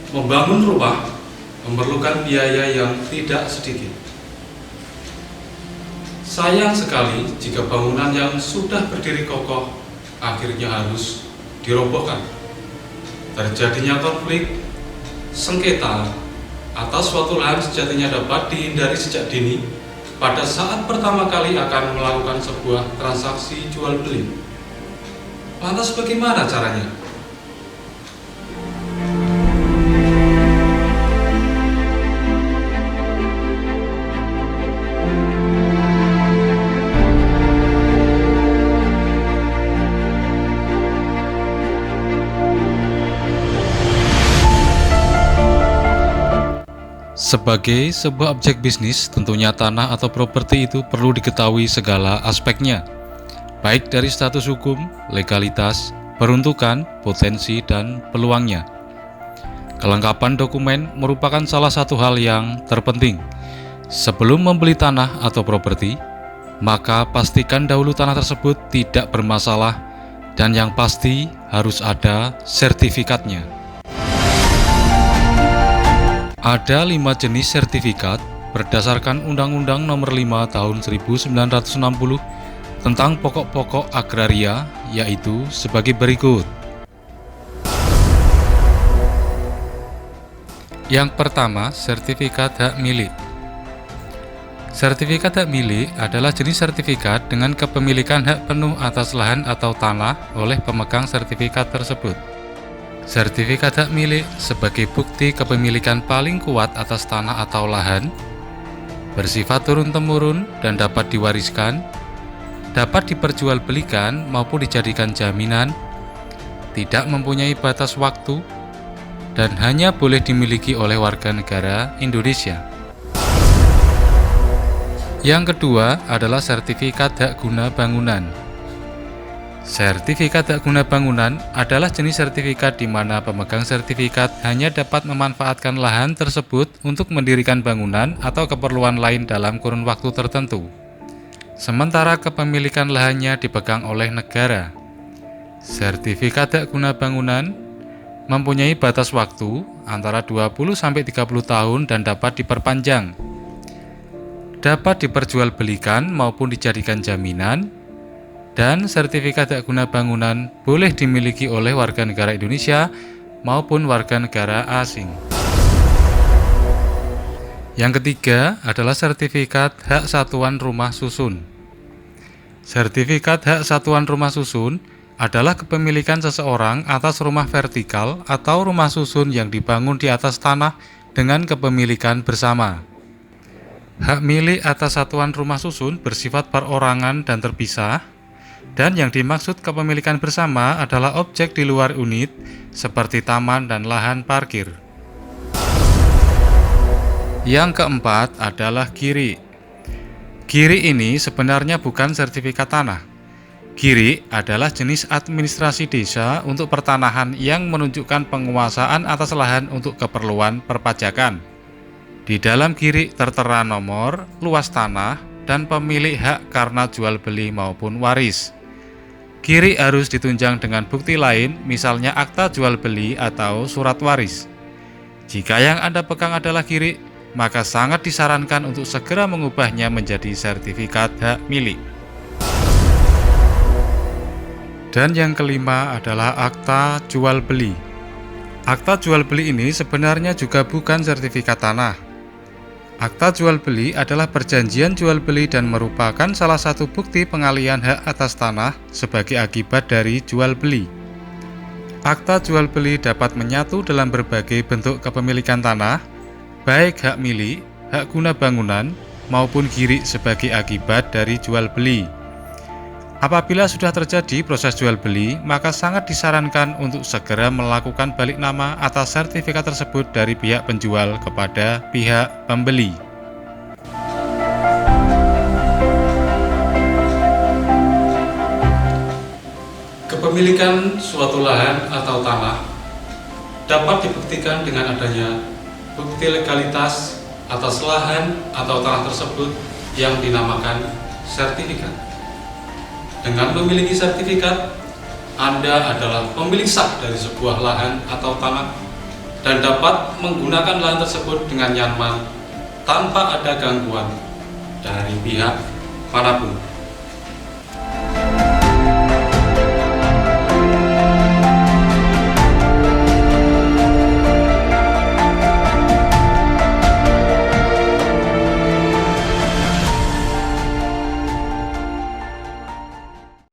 Membangun rumah memerlukan biaya yang tidak sedikit. Sayang sekali jika bangunan yang sudah berdiri kokoh akhirnya harus dirobohkan. Terjadinya konflik, sengketa, atas suatu lahan sejatinya dapat dihindari sejak dini pada saat pertama kali akan melakukan sebuah transaksi jual beli. Lantas bagaimana caranya? Sebagai sebuah objek bisnis, tentunya tanah atau properti itu perlu diketahui segala aspeknya, baik dari status hukum, legalitas, peruntukan, potensi, dan peluangnya. Kelengkapan dokumen merupakan salah satu hal yang terpenting. Sebelum membeli tanah atau properti, maka pastikan dahulu tanah tersebut tidak bermasalah dan yang pasti harus ada sertifikatnya. Ada 5 jenis sertifikat berdasarkan Undang-Undang Nomor 5 Tahun 1960 tentang pokok-pokok agraria, yaitu sebagai berikut. Yang pertama, sertifikat hak milik. Sertifikat hak milik adalah jenis sertifikat dengan kepemilikan hak penuh atas lahan atau tanah oleh pemegang sertifikat tersebut. Sertifikat hak milik sebagai bukti kepemilikan paling kuat atas tanah atau lahan, bersifat turun-temurun dan dapat diwariskan, dapat diperjualbelikan maupun dijadikan jaminan, tidak mempunyai batas waktu, dan hanya boleh dimiliki oleh warga negara Indonesia. Yang kedua adalah sertifikat hak guna bangunan. Sertifikat hak guna bangunan adalah jenis sertifikat di mana pemegang sertifikat hanya dapat memanfaatkan lahan tersebut untuk mendirikan bangunan atau keperluan lain dalam kurun waktu tertentu. Sementara kepemilikan lahannya dipegang oleh negara. Sertifikat hak guna bangunan mempunyai batas waktu antara 20-30 tahun dan dapat diperpanjang. Dapat diperjualbelikan maupun dijadikan jaminan. Dan sertifikat hak guna bangunan boleh dimiliki oleh warga negara Indonesia maupun warga negara asing. Yang ketiga adalah sertifikat hak satuan rumah susun. Sertifikat hak satuan rumah susun adalah kepemilikan seseorang atas rumah vertikal atau rumah susun yang dibangun di atas tanah dengan kepemilikan bersama. Hak milik atas satuan rumah susun bersifat perorangan dan terpisah. Dan yang dimaksud kepemilikan bersama adalah objek di luar unit seperti taman dan lahan parkir. Yang keempat adalah giri. Giri ini sebenarnya bukan sertifikat tanah. Giri adalah jenis administrasi desa untuk pertanahan yang menunjukkan penguasaan atas lahan untuk keperluan perpajakan. Di dalam giri tertera nomor, luas tanah, dan pemilik hak karena jual beli maupun waris. Giri harus ditunjang dengan bukti lain, misalnya akta jual beli atau surat waris. Jika yang Anda pegang adalah giri, maka sangat disarankan untuk segera mengubahnya menjadi sertifikat hak milik. Dan yang kelima adalah akta jual beli. Akta jual beli ini sebenarnya juga bukan sertifikat tanah. Akta jual beli adalah perjanjian jual beli dan merupakan salah satu bukti pengalihan hak atas tanah sebagai akibat dari jual beli. Akta jual beli dapat menyatu dalam berbagai bentuk kepemilikan tanah, baik hak milik, hak guna bangunan, maupun giri sebagai akibat dari jual beli. Apabila sudah terjadi proses jual beli, maka sangat disarankan untuk segera melakukan balik nama atas sertifikat tersebut dari pihak penjual kepada pihak pembeli. Kepemilikan suatu lahan atau tanah dapat dibuktikan dengan adanya bukti legalitas atas lahan atau tanah tersebut yang dinamakan sertifikat. Dengan memiliki sertifikat, Anda adalah pemilik sah dari sebuah lahan atau tanah dan dapat menggunakan lahan tersebut dengan nyaman tanpa ada gangguan dari pihak manapun.